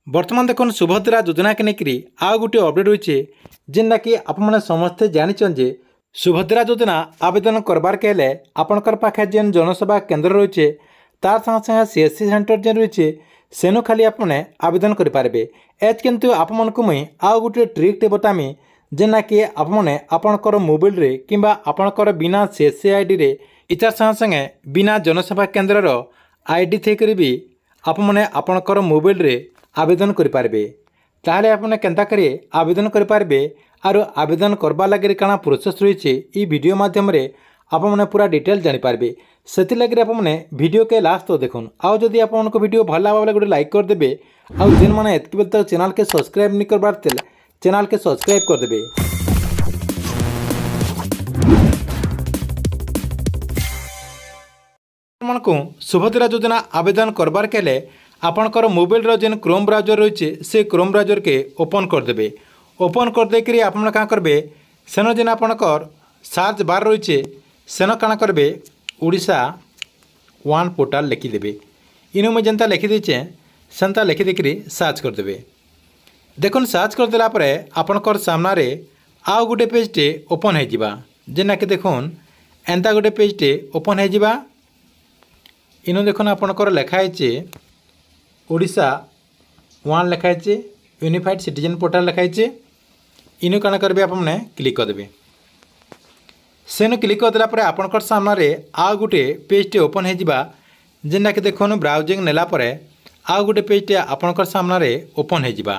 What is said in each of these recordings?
बर्तमान देखो सुभद्रा योजना के लेकर आउ गोटे अपडेट होइछे जेनटा कि आपने समस्ते जानिछन जे सुभद्रा योजना आवेदन करबार के लिए आपनकर पाखे जेन जनसेवा केन्द्र रही तार संगे संगे सीएससी सेंटर जेन रही सेनु खाली आपने आवेदन करेंगे। एज किंतु आपको मुई आउ गोटे ट्रिक्टे बतामी जेना कि आपने आपणकर मोबाइल रे किंबा आपणकर बिना सीएससी आईडी रे इतार संगे संगे बिना जनसेवा केन्द्र आईडी थी भी आपने आपणकर मोबाइल रे आवेदन करेंगे। ताहले आपने केंता करिए आवेदन करेंगे आरो आवेदन करबा लगे काना प्रोसेस रही है वीडियो माध्यम रे आपने पूरा डिटेल जानीपारे से लगे आपने वीडियो के लास्ट तो देखुन आउ जदि आपको वीडियो भल लगा बोले गोटे लाइक करदे आउ जेन मैंने एतक तक चैनल के सब्सक्राइब नहीं करबार चैनल के सब्सक्राइब करदे। को सुभद्रा योजना आवेदन करबार के लिए आपणकर मोबाइल जेन क्रोम ब्राउजर रही से क्रोम ब्राउजर के ओपन करदे। ओपन करदे आप क्या करेंगे सेन जेन आपणकर सर्च बार रही सेन काण करेंगे ओडिशा वन पोर्टाल लिखिदेवे। इनु मुझे जेनता लिखिदे सेनता लिखिदेकि सर्च करदे। देखुन सर्च करदेला परे आपणकर सामने आउ गोटे पेजटे ओपन हो जेना कि देखुन एंता गोटे पेजटे ओपन हो इनु देखुन आपणकर लिखाई ओडिशा वन लिखाई यूनिफाइड सिटीजन पोर्टाल लिखाई इनु काण करेंगे आपने क्लिक करदे। सेनु क्लिक करदेला आपणकर सामने आउ गोटे पेजटे ओपन हो जेना कि देखुन ब्राउजिंग नेला परे आउ गोटे पेजटे आपणकर सामने ओपन हो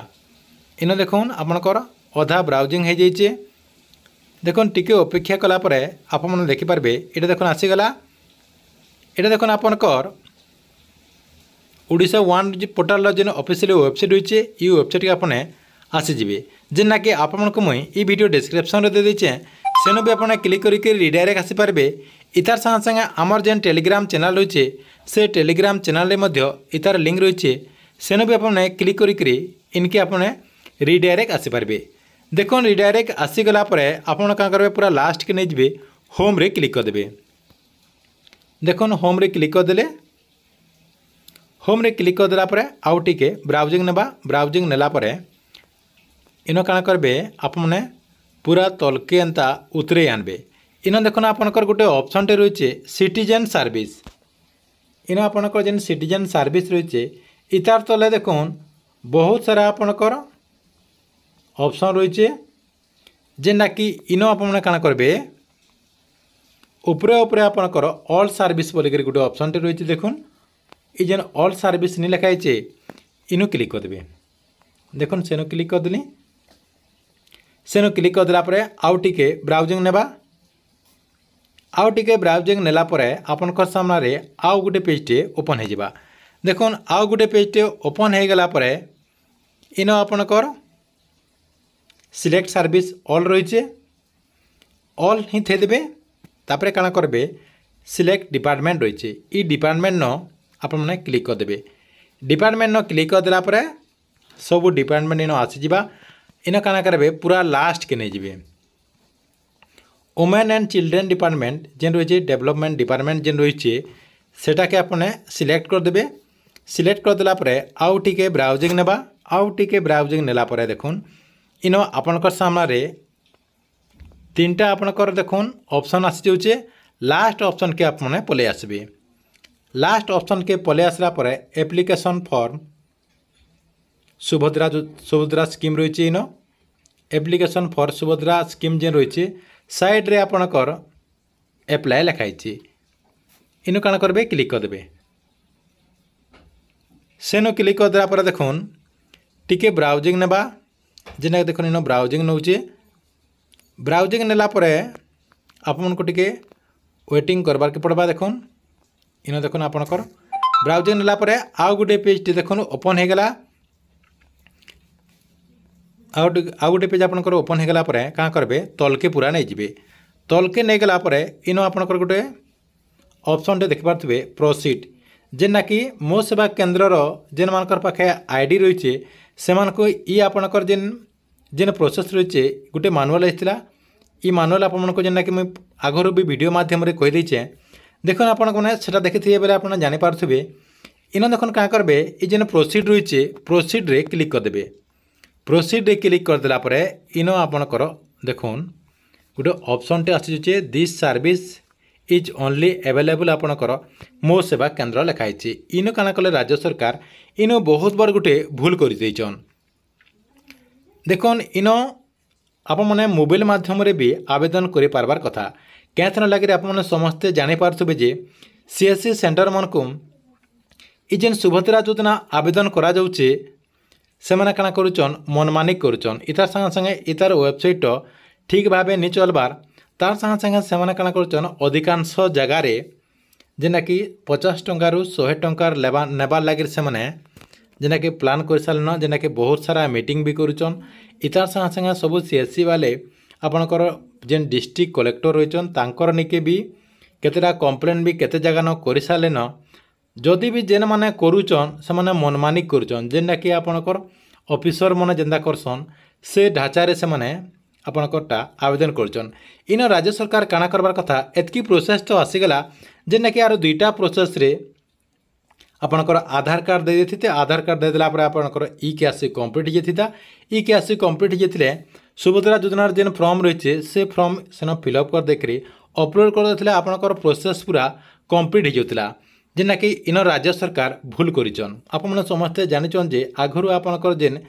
इनु देखुन आपणकर अधा ब्राउजिंग हो जाइए। देखुन टिके अपेक्षा कलापर आपने देखिपारे ये देखुन आसीगला ये देखुन आपणकर ओडिशा वन पोर्टाल जेन ऑफिशियल वेबसाइट रही ये वेबसाइट के आपने आसीजे जेना कि आपको मुई ये वीडियो डिस्क्रिप्शन रे दे देछे सेनो भी आपने क्लिक करके रिडायरेक्ट आसीपारे। इतार संगे संगे आमर जेन टेलीग्राम चैनल रही से टेलीग्राम चैनल में इतार लिंक रही सेनो भी आपने क्लिक करके इनके आपने रिडायरेक्ट आसीपारे। देखो रिडायरेक्ट आसीगला आपड़ क्या करेंगे पूरा लास्ट के नहीं जाए होम रे क्लिक करदे। देखो होम रे क्लिक करदे होम रे क्लिक करदेला आउ टिके ब्राउजिंग नेबा ब्राउजिंग नेला इन काण करेंगे आपने पूरा तलके एंता उतरे आनबे। इन देखो आपनकर गोटे ऑप्शन टे रही सिटीजन सर्विस इन आपनकर जेन सिटीजन सर्विस रही इतार तले देखुन बहुत सारा आपनकर ऑप्शन रही जेना कि इन आपने काण करेंगे उपरे उपरे आपनकर ऑल सर्विस बोलिक गोटे ऑप्शन टे रही देखुन ये जेन ऑल सर्विस नहीं लिखाई इनु क्लिक करदे। देखुन सेनु क्लिक करदेली सेनु क्लिक करदेला आउ टिके ब्राउजिंग नेबा आउ टिके ब्राउजिंग नेला आपनकर सामने आउ गोटे पेजटे ओपन हो। देखुन आउ गोटे पेजटे ओपन हो गला इन आपनकर सिलेक्ट सर्विस ऑल रही ऑल ही थे देबे तापरे काण करेंगे सिलेक्ट डिपार्टमेंट रही ये डिपार्टमेंट न आपने क्लिक करदे। डिपार्टमेंट न क्लिक करदेला सब डिपार्टमेंट इन आसीजा इन काण करेंगे पूरा लास्ट के नहीं जाए वुमेन एंड चिल्ड्रेन डिपार्टमेंट जेन रही डेवलपमेंट डिपार्टमेंट जेन रही सेटा के आपने सिलेक्ट करदे। सिलेक्ट करदेला आउ टिके ब्राउजिंग नेबा आउ टिके ब्राउजिंग नेला देखुन इन आपनकर सामने तीनटा आपनकर देखुन ऑप्शन आसी जाऊे लास्ट ऑप्शन के आपने पलि आसबे। लास्ट ऑप्शन के पलि आसला एप्लिकेशन फॉर्म सुभद्रा स्कीम रही इन एप्लिकेशन फॉर सुभद्रा स्कीम जेन रही साइड रे आपनकर एप्लाय लिखाई इन काण करेंगे क्लिक करदे। सेनु क्लिक करदेला देखुन टिके ब्राउजिंग नेबा जेना देखुन इन ब्राउजिंग नौचे ब्राउजिंग नेला आपको टिके वेटिंग करबार के पड़वा। देखुन इन देखुन आपनकर ब्राउजिंग नेला आउ गोटे पेजटी देखुन ओपन हो गला आउ गोटे पेज आपनकर ओपन हो गला क्या करेंगे तलके पूरा नहीं जाए तलके नहीं गला इन आपनकर गोटे ऑप्शन टे देख पारे प्रोसीड जेना कि मो सेवा केन्द्र जेन मानकर पाखे आईडी रही से ये आपनकर जेन जेन प्रोसेस रही गोटे मानुआल आसाला ये मानुआल आपको जेना कि मुझे आगरू भी वीडियो माध्यम कहीदे देखो आपने देखी थे बोले आप जानीपारे इन देखुन क्या करेंगे ये जेन प्रोसीड रही प्रोसीड रे क्लिक करदे। प्रोसीड रे क्लिक करदेला परे इन आपणकर देखुन गोटे ऑप्शन टे आसी this service is only available आपणकर मो सेवा केन्द्र लिखाई। इन काना कले राज्य सरकार इन बहुत बार गोटे भूल कर देखुन इन आप मैंने मोबाइल माध्यम भी आवेदन कर पार्बार कथा क्या लगे आप समस्ते जानीपारे जे सीएससी सेंटर मन को जेन सुभद्रा योजना आवेदन करा जाउचे से मैंने काना करुचन मनमानी करुचन इतार संगे संगे इतार वेबसाइट ठीक भाव नहीं चलबार तार संगे संगे से मैंने काना करुचन अधिकांश जगार जेना कि 50 टंका रु 100 टंकार नेबार लगे से मैंने जेना कि प्लान कर सारे जेना कि बहुत सारा मीटिंग भी करुचन इतार संगे संगे सब सीएससी वाले आपणकर जेन डिस्ट्रिक्ट कलेक्टर रहीचन तांकर निके भी केतेटा कंप्लेन भी केते जगह न कर सारे न जदि भी जेन माने करुचन से माने मनमानी करुचन जेना कि आपणकर ऑफिसर माने जेंदा करसन से ढांचारे से माने आपणकरटा आवेदन करुचन। इन राज्य सरकार काना करबार कथा एतकी प्रोसेस तो आसीगला जेना कि आरो दुईटा प्रोसेस रे आपणकर आधार कार्ड दे देते आधार कार्ड दे देला पर आपणकर ई केआसी कंप्लीट जेथिता ई केआसी कंप्लीट जेथिले सुभद्रा योजनार जेन फॉर्म रही से फॉर्म सेन फिलअप कर देखिए अपलोड कर देथिले आपणकर प्रोसेस पूरा कंप्लीट हो जाउतिला जेना कि इन राज्य सरकार भूल करिचन। आपन समस्ते जानिचन जे आगरु आपणकर जेन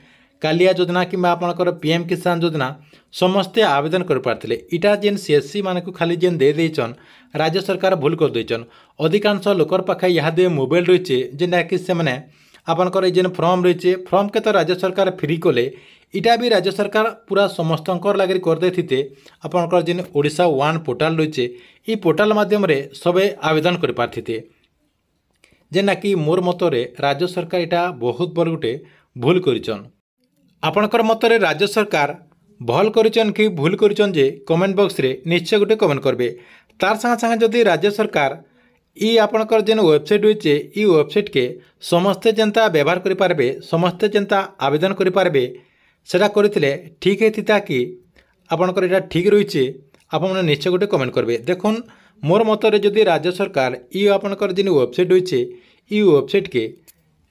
कालिया योजना कि आपणकर पीएम किसान योजना समस्ते आवेदन कर पारथिले इटा जेन सीएससी मान को खाली जेन दे देचन राज्य सरकार भूल कर देचन अधिकांश लोकर पाखे यहाँ दे मोबाइल रही जेना कि से माने आपणकर जेन फॉर्म रही फॉर्म के तो राज्य सरकार फ्री कले इटा भी राज्य सरकार पूरा समस्त लगे करदे थे आपणकर जेन ओडिशा वन पोर्टाल रही ये पोर्टाल माध्यम सबे आवेदन कर पारथिते जेना कि मोर मतरे राज्य सरकार इटा बहुत बड़ गोटे भूल करिचन। आपणकर मतरे राज्य सरकार भल करिचन कि भूल करिचन जे कमेंट बॉक्स रे निश्चय गोटे कमेंट करबे। तार संगे संगे जदि राज्य सरकार ई आपणकर जेन वेबसाइट होइचे ई वेबसाइट के समस्ते जनता व्यवहार करि पारबे समस्ते जनता आवेदन करि पारबे सेटा करथिले ठीक हेतिता कि आपणकर इटा ठीक रहिचे आपन निश्चय गोटे कमेंट करबे। देखुन मोर मतरे जदि राज्य सरकार ई आपणकर जेन वेबसाइट होइचे ई वेबसाइट के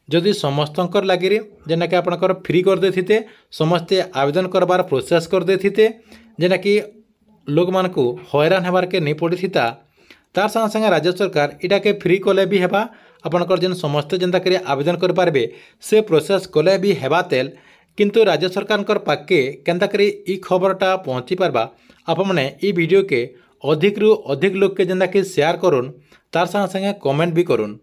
जदि समस्तंकर लगे जेना कि आपणकर फ्री कर देथिते समस्ते आवेदन करबार प्रोसेस कर देथिते जेना कि लोक मान को हैरान हेबार के नहीं पड़ीता तार संगे संगे राज्य सरकार इटा के फ्री कले भी हेबा आपणकर जेन समस्ते जेनता करी आवेदन कर पारबे से प्रोसेस कले भी हेबा तेल किंतु राज्य सरकार पाके केनता करी ई खबरटा पहुँची पारबा आप मैंने ई वीडियो के अधिक रु अधिक लोग के जेनता कि शेयर करुन तार संगे संगे कमेंट भी करुन।